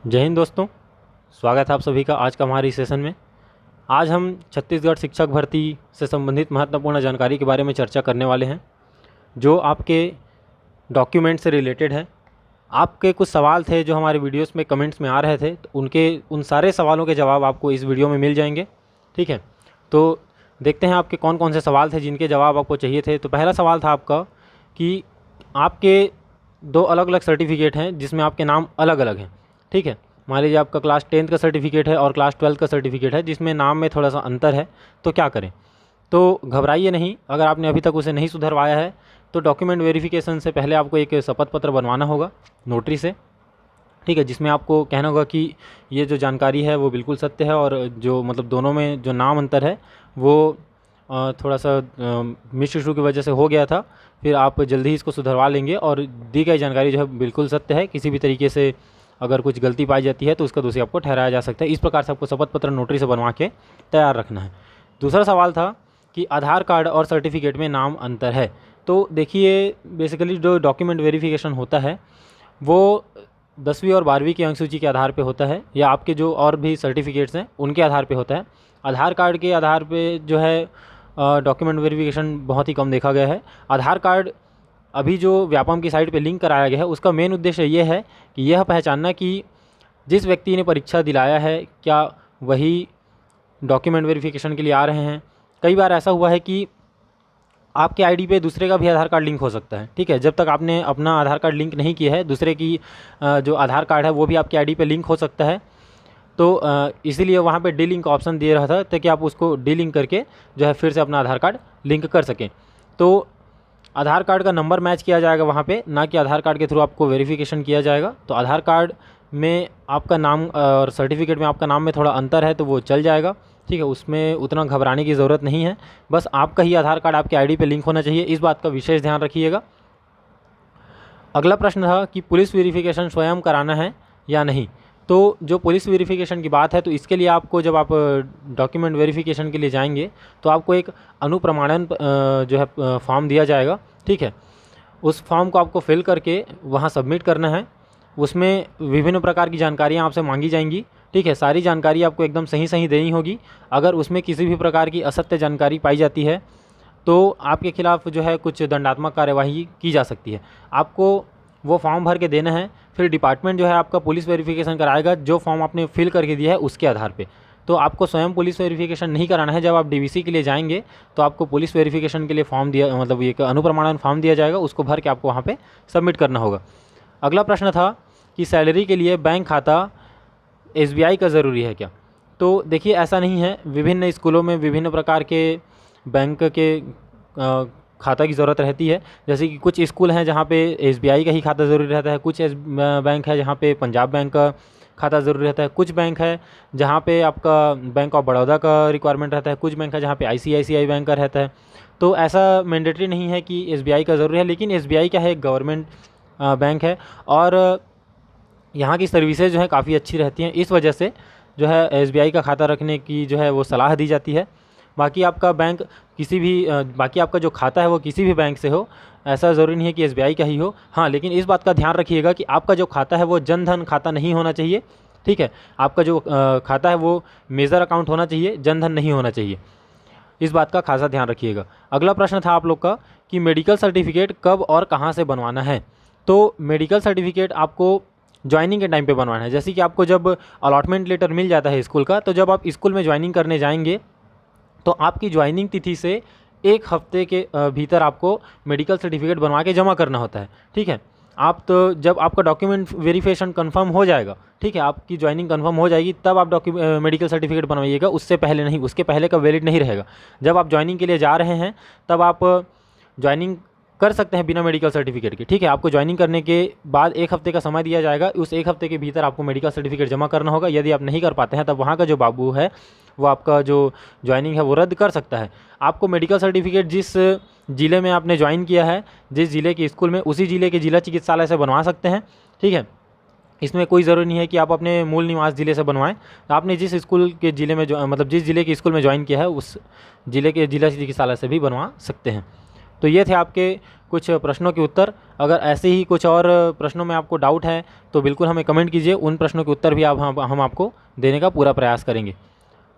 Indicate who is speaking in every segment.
Speaker 1: जय हिंद दोस्तों। स्वागत है आप सभी का आज का हमारी सेशन में। आज हम छत्तीसगढ़ शिक्षक भर्ती से संबंधित महत्वपूर्ण जानकारी के बारे में चर्चा करने वाले हैं, जो आपके डॉक्यूमेंट से रिलेटेड है। आपके कुछ सवाल थे जो हमारे वीडियोस में कमेंट्स में आ रहे थे, तो उन सारे सवालों के जवाब आपको इस वीडियो में मिल जाएंगे। ठीक है, तो देखते हैं आपके कौन कौन से सवाल थे जिनके जवाब आपको चाहिए थे। तो पहला सवाल था आपका कि आपके दो अलग अलग सर्टिफिकेट हैं जिसमें आपके नाम अलग अलग हैं। ठीक है, मान लीजिए आपका क्लास 10th का सर्टिफिकेट है और क्लास 12th का सर्टिफिकेट है जिसमें नाम में थोड़ा सा अंतर है, तो क्या करें। तो घबराइए नहीं, अगर आपने अभी तक उसे नहीं सुधरवाया है तो डॉक्यूमेंट वेरिफिकेशन से पहले आपको एक शपथ पत्र बनवाना होगा नोटरी से। ठीक है, जिसमें आपको कहना होगा कि ये जो जानकारी है वो बिल्कुल सत्य है और जो मतलब दोनों में जो नाम अंतर है वो थोड़ा सा मिस इशू की वजह से हो गया था, फिर आप जल्दी ही इसको सुधरवा लेंगे और दी गई जानकारी जो है बिल्कुल सत्य है। किसी भी तरीके से अगर कुछ गलती पाई जाती है तो उसका दोषी आपको ठहराया जा सकता है। इस प्रकार से आपको शपथ पत्र नोटरी से बनवा के तैयार रखना है। दूसरा सवाल था कि आधार कार्ड और सर्टिफिकेट में नाम अंतर है। तो देखिए, बेसिकली जो डॉक्यूमेंट वेरिफिकेशन होता है वो 10वीं और 12वीं की अंक सूची के आधार पे होता है, या आपके जो और भी सर्टिफिकेट्स हैं उनके आधार पे होता है। आधार कार्ड के आधार पे जो है डॉक्यूमेंट वेरिफिकेशन बहुत ही कम देखा गया है। आधार कार्ड अभी जो व्यापम की साइट पे लिंक कराया गया है उसका मेन उद्देश्य ये है कि यह पहचानना कि जिस व्यक्ति ने परीक्षा दिलाया है क्या वही डॉक्यूमेंट वेरिफिकेशन के लिए आ रहे हैं। कई बार ऐसा हुआ है कि आपके आईडी पे दूसरे का भी आधार कार्ड लिंक हो सकता है। ठीक है, जब तक आपने अपना आधार कार्ड लिंक नहीं किया है, दूसरे की जो आधार कार्ड है वो भी आपके आईडी पे लिंक हो सकता है। तो इसीलिए वहाँ पे डी लिंक ऑप्शन दे रहा था ताकि आप उसको डी लिंक करके जो है फिर से अपना आधार कार्ड लिंक कर सकें। तो आधार कार्ड का नंबर मैच किया जाएगा वहाँ पे, ना कि आधार कार्ड के थ्रू आपको वेरिफिकेशन किया जाएगा। तो आधार कार्ड में आपका नाम और सर्टिफिकेट में आपका नाम में थोड़ा अंतर है तो वो चल जाएगा। ठीक है, उसमें उतना घबराने की ज़रूरत नहीं है। बस आपका ही आधार कार्ड आपके आईडी पे लिंक होना चाहिए, इस बात का विशेष ध्यान रखिएगा। अगला प्रश्न था कि पुलिस वेरिफिकेशन स्वयं कराना है या नहीं। तो जो पुलिस वेरिफिकेशन की बात है तो इसके लिए आपको जब आप डॉक्यूमेंट वेरिफिकेशन के लिए जाएंगे तो आपको एक अनुप्रमाणन जो है फॉर्म दिया जाएगा। ठीक है, उस फॉर्म को आपको फिल करके वहाँ सबमिट करना है। उसमें विभिन्न प्रकार की जानकारियाँ आपसे मांगी जाएंगी। ठीक है, सारी जानकारी आपको एकदम सही सही देनी होगी। अगर उसमें किसी भी प्रकार की असत्य जानकारी पाई जाती है तो आपके खिलाफ़ जो है कुछ दंडात्मक कार्यवाही की जा सकती है। आपको वो फॉर्म भर के देना है, फिर डिपार्टमेंट जो है आपका पुलिस वेरिफिकेशन कराएगा जो फॉर्म आपने फिल करके दिया है उसके आधार पे। तो आपको स्वयं पुलिस वेरिफिकेशन नहीं कराना है। जब आप डीवीसी के लिए जाएंगे तो आपको पुलिस वेरिफिकेशन के लिए फॉर्म दिया, मतलब एक अनुप्रमाणन फॉर्म दिया जाएगा, उसको भर के आपको वहाँ पे सबमिट करना होगा। अगला प्रश्न था कि सैलरी के लिए बैंक खाता एसबीआई का ज़रूरी है क्या। तो देखिए, ऐसा नहीं है। विभिन्न स्कूलों में विभिन्न प्रकार के बैंक के खाता की ज़रूरत रहती है। जैसे कि कुछ स्कूल हैं जहाँ पे एसबीआई का ही खाता ज़रूरी रहता है, कुछ बैंक है जहाँ पे पंजाब बैंक का खाता ज़रूरी रहता है, कुछ बैंक है जहाँ पे आपका बैंक ऑफ बड़ौदा का रिक्वायरमेंट रहता है, कुछ बैंक है जहाँ पे आईसीआईसीआई बैंक का रहता है। तो ऐसा मैंडेटरी नहीं है कि एसबीआई का ज़रूरी है, लेकिन एसबीआई क्या है, एक गवर्नमेंट बैंक है और यहाँ की सर्विसेज जो है काफ़ी अच्छी रहती हैं। इस वजह से जो है एसबीआई का खाता रखने की जो है वो सलाह दी जाती है। बाकी आपका बैंक किसी भी बाकी आपका जो खाता है वो किसी भी बैंक से हो, ऐसा ज़रूरी नहीं है कि एसबीआई का ही हो। हाँ, लेकिन इस बात का ध्यान रखिएगा कि आपका जो खाता है वो जन धन खाता नहीं होना चाहिए। ठीक है, आपका जो खाता है वो मेजर अकाउंट होना चाहिए, जन धन नहीं होना चाहिए। इस बात का खासा ध्यान रखिएगा। अगला प्रश्न था आप लोग का कि मेडिकल सर्टिफिकेट कब और कहाँ से बनवाना है। तो मेडिकल सर्टिफिकेट आपको ज्वाइनिंग के टाइम पे बनवाना है। जैसे कि आपको जब अलॉटमेंट लेटर मिल जाता है स्कूल का, तो जब आप स्कूल में ज्वाइनिंग करने जाएंगे तो आपकी ज्वाइनिंग तिथि से 1 हफ्ते के भीतर आपको मेडिकल सर्टिफिकेट बनवा के जमा करना होता है। ठीक है, आप तो जब आपका डॉक्यूमेंट वेरिफिकेशन कंफर्म हो जाएगा, ठीक है, आपकी ज्वाइनिंग कंफर्म हो जाएगी, तब आप मेडिकल सर्टिफिकेट बनवाइएगा, उससे पहले नहीं। उसके पहले का वैलिड नहीं रहेगा। जब आप ज्वाइनिंग के लिए जा रहे हैं तब आप ज्वाइनिंग कर सकते हैं बिना मेडिकल सर्टिफिकेट के। ठीक है, आपको ज्वाइनिंग करने के बाद 1 हफ्ते का समय दिया जाएगा, उस 1 हफ्ते के भीतर आपको मेडिकल सर्टिफिकेट जमा करना होगा। यदि आप नहीं कर पाते हैं तब वहाँ का जो बाबू है वो आपका जो ज्वाइनिंग है वो रद्द कर सकता है। आपको मेडिकल सर्टिफिकेट जिस ज़िले में आपने ज्वाइन किया है, जिस ज़िले के स्कूल में, उसी ज़िले के जिला चिकित्सालय से बनवा सकते हैं। ठीक है, इसमें कोई ज़रूरी नहीं है कि आप अपने मूल निवास ज़िले से बनवाएं। आपने जिस स्कूल के ज़िले में मतलब जिस ज़िले के स्कूल में ज्वाइन किया है उस ज़िले के जिला चिकित्सालय से भी बनवा सकते हैं। तो ये थे आपके कुछ प्रश्नों के उत्तर। अगर ऐसे ही कुछ और प्रश्नों में आपको डाउट है तो बिल्कुल हमें कमेंट कीजिए, उन प्रश्नों के उत्तर भी हम आपको देने का पूरा प्रयास करेंगे।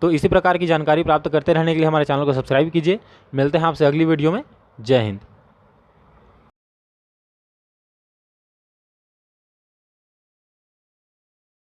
Speaker 1: तो इसी प्रकार की जानकारी प्राप्त करते रहने के लिए हमारे चैनल को सब्सक्राइब कीजिए। मिलते हैं आपसे अगली वीडियो में। जय हिंद।